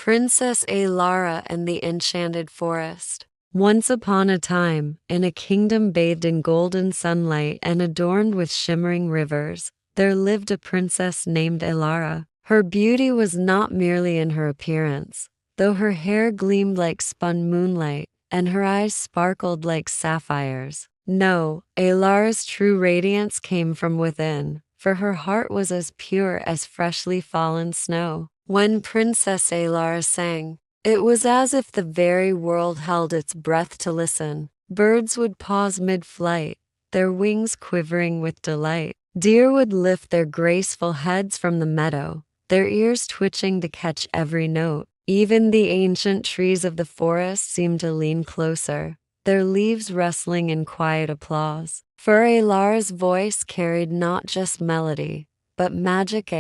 Princess Elara and the Enchanted Forest. Once upon a time, in a kingdom bathed in golden sunlight and adorned with shimmering rivers, there lived a princess named Elara. Her beauty was not merely in her appearance, though her hair gleamed like spun moonlight and her eyes sparkled like sapphires. No, Elara's true radiance came from within, for her heart was as pure as freshly fallen snow. When Princess Elara sang, it was as if the very world held its breath to listen. Birds would pause mid-flight, their wings quivering with delight. Deer would lift their graceful heads from the meadow, their ears twitching to catch every note. Even the ancient trees of the forest seemed to lean closer, their leaves rustling in quiet applause. For Elara's voice carried not just melody, but magic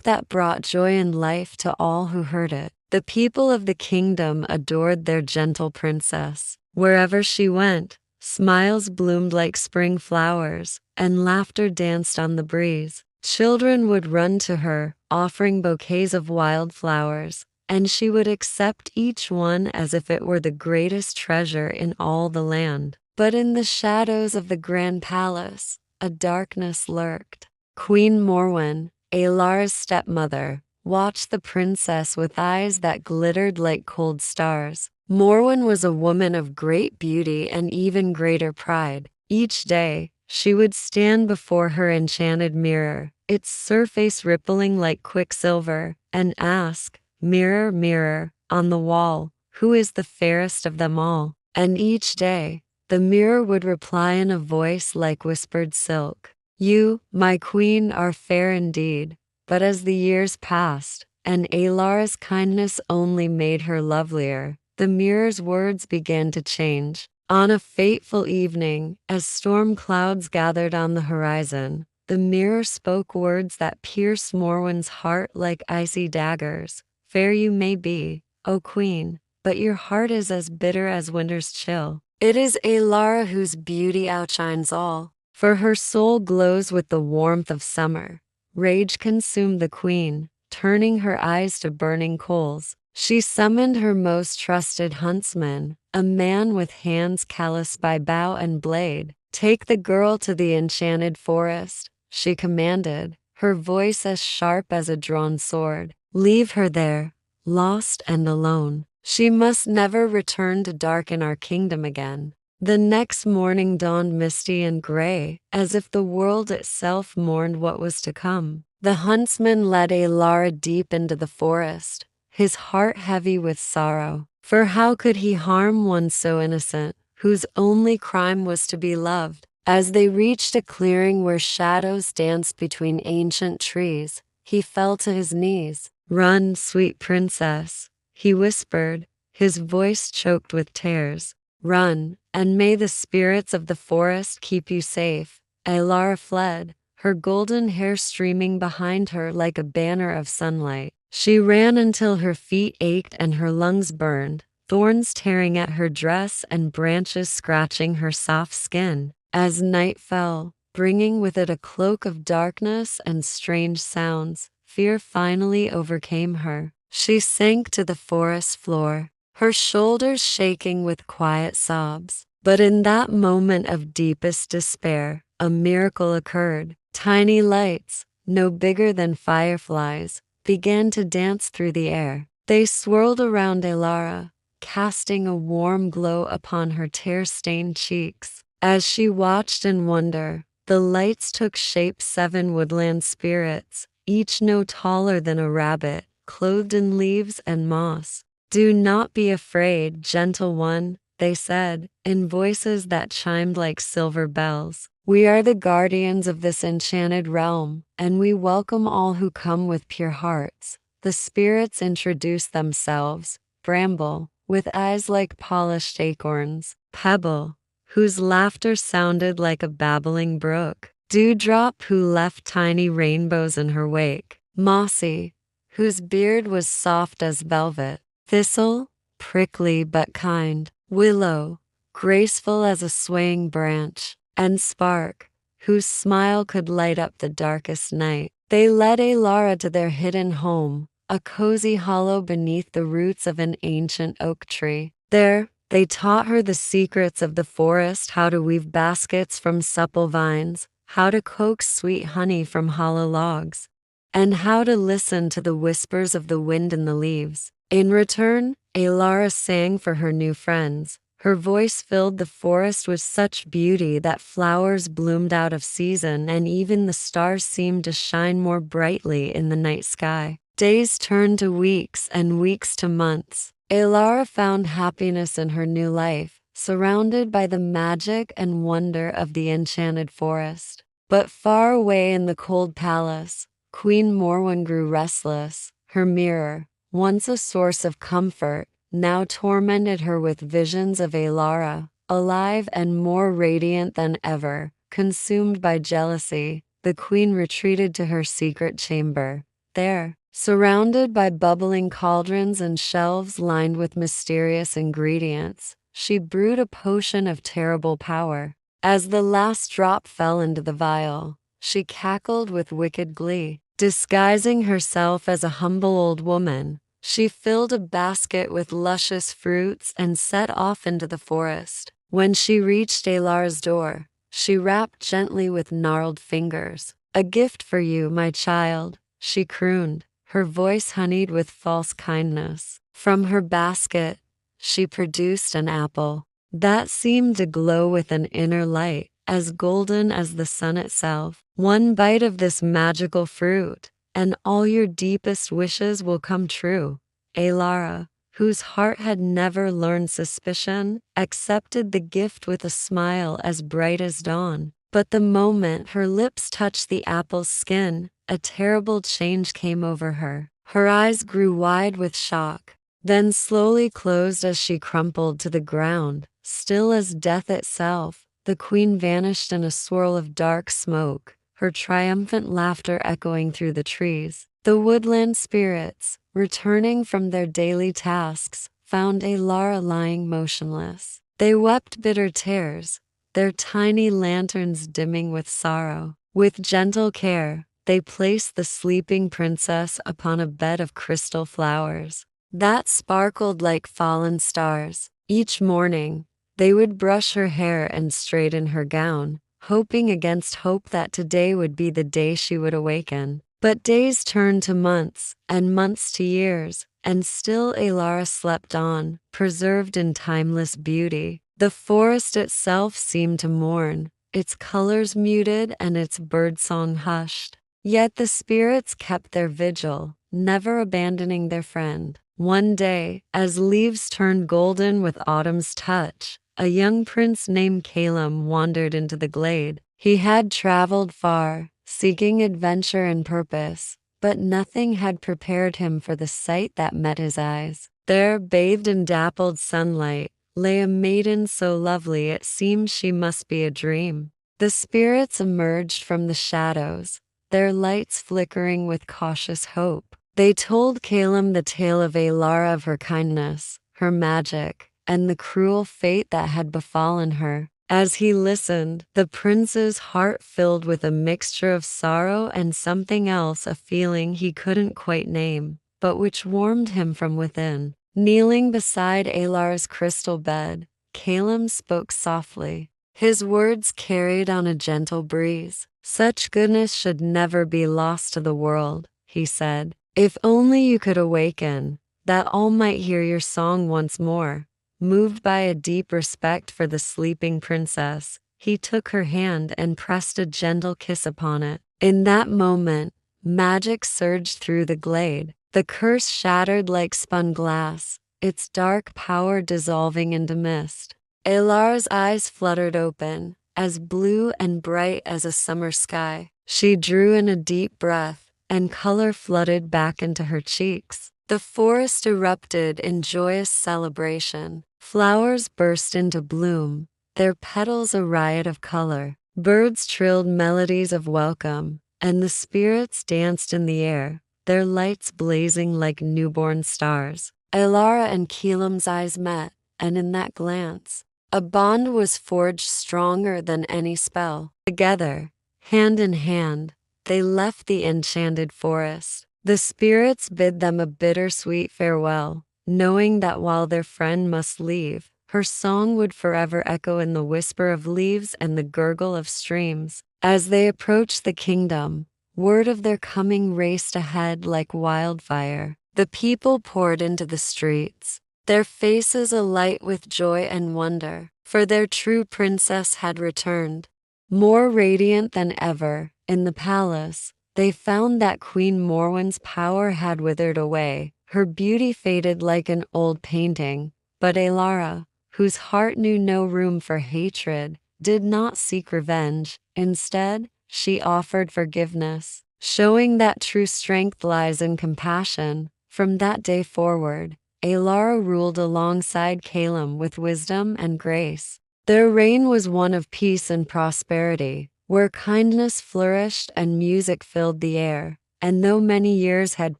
that brought joy and life to all who heard it. The people of the kingdom adored their gentle princess. Wherever she went, smiles bloomed like spring flowers, and laughter danced on the breeze. Children would run to her, offering bouquets of wildflowers, and she would accept each one as if it were the greatest treasure in all the land. But in the shadows of the grand palace, a darkness lurked. Queen Morwen, Elara's stepmother, watched the princess with eyes that glittered like cold stars. Morwen was a woman of great beauty and even greater pride. Each day, she would stand before her enchanted mirror, its surface rippling like quicksilver, and ask, "Mirror, mirror, on the wall, who is the fairest of them all?" And each day, the mirror would reply in a voice like whispered silk, "You, my queen, are fair indeed." But as the years passed, and Elara's kindness only made her lovelier, the mirror's words began to change. On a fateful evening, as storm clouds gathered on the horizon, the mirror spoke words that pierced Morwen's heart like icy daggers. "Fair you may be, O queen, but your heart is as bitter as winter's chill. It is Elara whose beauty outshines all, for her soul glows with the warmth of summer." Rage consumed the queen, turning her eyes to burning coals. She summoned her most trusted huntsman, a man with hands calloused by bow and blade. "Take the girl to the enchanted forest," she commanded, her voice as sharp as a drawn sword. "Leave her there, lost and alone. She must never return to darken our kingdom again." The next morning dawned misty and gray, as if the world itself mourned what was to come. The huntsman led Elara deep into the forest, his heart heavy with sorrow. For how could he harm one so innocent, whose only crime was to be loved? As they reached a clearing where shadows danced between ancient trees, he fell to his knees. "Run, sweet princess," he whispered, his voice choked with tears. "Run, and may the spirits of the forest keep you safe." Elara fled, her golden hair streaming behind her like a banner of sunlight. She ran until her feet ached and her lungs burned, thorns tearing at her dress and branches scratching her soft skin. As night fell, bringing with it a cloak of darkness and strange sounds, fear finally overcame her. She sank to the forest floor, her shoulders shaking with quiet sobs. But in that moment of deepest despair, a miracle occurred. Tiny lights, no bigger than fireflies, began to dance through the air. They swirled around Elara, casting a warm glow upon her tear-stained cheeks. As she watched in wonder, the lights took shape 7 woodland spirits, each no taller than a rabbit, clothed in leaves and moss. "Do not be afraid, gentle one," they said, in voices that chimed like silver bells. "We are the guardians of this enchanted realm, and we welcome all who come with pure hearts." The spirits introduced themselves: Bramble, with eyes like polished acorns; Pebble, whose laughter sounded like a babbling brook; Dewdrop, who left tiny rainbows in her wake; Mossy, whose beard was soft as velvet; Thistle, prickly but kind; Willow, graceful as a swaying branch; and Spark, whose smile could light up the darkest night. They led Elara to their hidden home, a cozy hollow beneath the roots of an ancient oak tree. There, they taught her the secrets of the forest, how to weave baskets from supple vines, how to coax sweet honey from hollow logs, and how to listen to the whispers of the wind in the leaves. In return, Elara sang for her new friends. Her voice filled the forest with such beauty that flowers bloomed out of season and even the stars seemed to shine more brightly in the night sky. Days turned to weeks and weeks to months. Elara found happiness in her new life, surrounded by the magic and wonder of the enchanted forest. But far away in the cold palace, Queen Morwen grew restless. Her mirror, once a source of comfort, now tormented her with visions of Elara, alive and more radiant than ever. Consumed by jealousy, the queen retreated to her secret chamber. There, surrounded by bubbling cauldrons and shelves lined with mysterious ingredients, she brewed a potion of terrible power. As the last drop fell into the vial, she cackled with wicked glee. Disguising herself as a humble old woman, she filled a basket with luscious fruits and set off into the forest. When she reached Elara's door, she rapped gently with gnarled fingers. "A gift for you, my child," she crooned, her voice honeyed with false kindness. From her basket, she produced an apple that seemed to glow with an inner light, as golden as the sun itself. "One bite of this magical fruit, and all your deepest wishes will come true." Elara, whose heart had never learned suspicion, accepted the gift with a smile as bright as dawn. But the moment her lips touched the apple's skin, a terrible change came over her. Her eyes grew wide with shock, then slowly closed as she crumpled to the ground. Still as death itself, the queen vanished in a swirl of dark smoke, her triumphant laughter echoing through the trees. The woodland spirits, returning from their daily tasks, found Elara lying motionless. They wept bitter tears, their tiny lanterns dimming with sorrow. With gentle care, they placed the sleeping princess upon a bed of crystal flowers that sparkled like fallen stars. Each morning, they would brush her hair and straighten her gown, hoping against hope that today would be the day she would awaken. But days turned to months, and months to years, and still Elara slept on, preserved in timeless beauty. The forest itself seemed to mourn, its colors muted and its birdsong hushed. Yet the spirits kept their vigil, never abandoning their friend. One day, as leaves turned golden with autumn's touch, a young prince named Calum wandered into the glade. He had traveled far, seeking adventure and purpose, but nothing had prepared him for the sight that met his eyes. There, bathed in dappled sunlight, lay a maiden so lovely it seemed she must be a dream. The spirits emerged from the shadows, their lights flickering with cautious hope. They told Calum the tale of Elara, of her kindness, her magic, and the cruel fate that had befallen her. As he listened, the prince's heart filled with a mixture of sorrow and something else, a feeling he couldn't quite name, but which warmed him from within. Kneeling beside Elara's crystal bed, Calum spoke softly. His words carried on a gentle breeze. "Such goodness should never be lost to the world," he said. "If only you could awaken, that all might hear your song once more." Moved by a deep respect for the sleeping princess, he took her hand and pressed a gentle kiss upon it. In that moment, magic surged through the glade. The curse shattered like spun glass, its dark power dissolving into mist. Elara's eyes fluttered open, as blue and bright as a summer sky. She drew in a deep breath, and color flooded back into her cheeks. The forest erupted in joyous celebration. Flowers burst into bloom, their petals a riot of color. Birds trilled melodies of welcome, and the spirits danced in the air, their lights blazing like newborn stars. Elara and Calum's eyes met, and in that glance, a bond was forged stronger than any spell. Together, hand in hand, they left the enchanted forest. The spirits bid them a bittersweet farewell, knowing that while their friend must leave, her song would forever echo in the whisper of leaves and the gurgle of streams. As they approached the kingdom, word of their coming raced ahead like wildfire. The people poured into the streets, their faces alight with joy and wonder, for their true princess had returned. More radiant than ever, in the palace, they found that Queen Morwen's power had withered away, her beauty faded like an old painting. But Elara, whose heart knew no room for hatred, did not seek revenge. Instead, she offered forgiveness, showing that true strength lies in compassion. From that day forward, Elara ruled alongside Calum with wisdom and grace. Their reign was one of peace and prosperity, where kindness flourished and music filled the air. And though many years had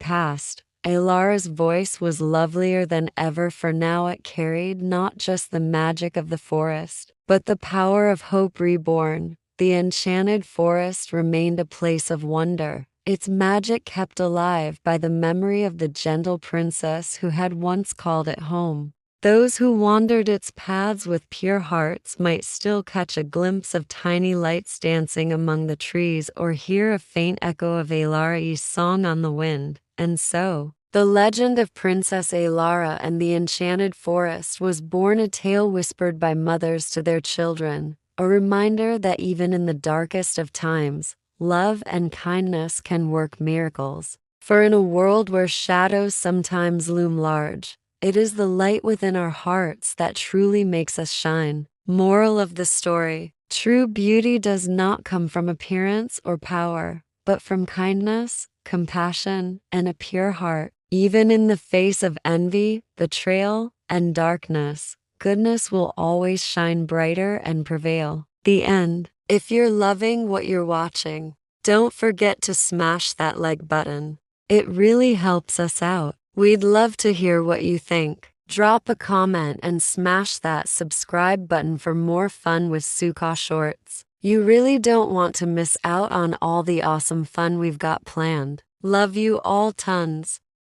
passed, Elara's voice was lovelier than ever, for now it carried not just the magic of the forest, but the power of hope reborn. The Enchanted Forest remained a place of wonder, its magic kept alive by the memory of the gentle princess who had once called it home. Those who wandered its paths with pure hearts might still catch a glimpse of tiny lights dancing among the trees or hear a faint echo of Elara's song on the wind. And so, the legend of Princess Elara and the Enchanted Forest was born, a tale whispered by mothers to their children, a reminder that even in the darkest of times, love and kindness can work miracles. For in a world where shadows sometimes loom large, it is the light within our hearts that truly makes us shine. Moral of the story: true beauty does not come from appearance or power, but from kindness, compassion, and a pure heart. Even in the face of envy, betrayal, and darkness, goodness will always shine brighter and prevail. The end. If you're loving what you're watching, don't forget to smash that like button. It really helps us out. We'd love to hear what you think. Drop a comment and smash that subscribe button for more fun with Sukaw shorts. You really don't want to miss out on all the awesome fun we've got planned. Love you all tons.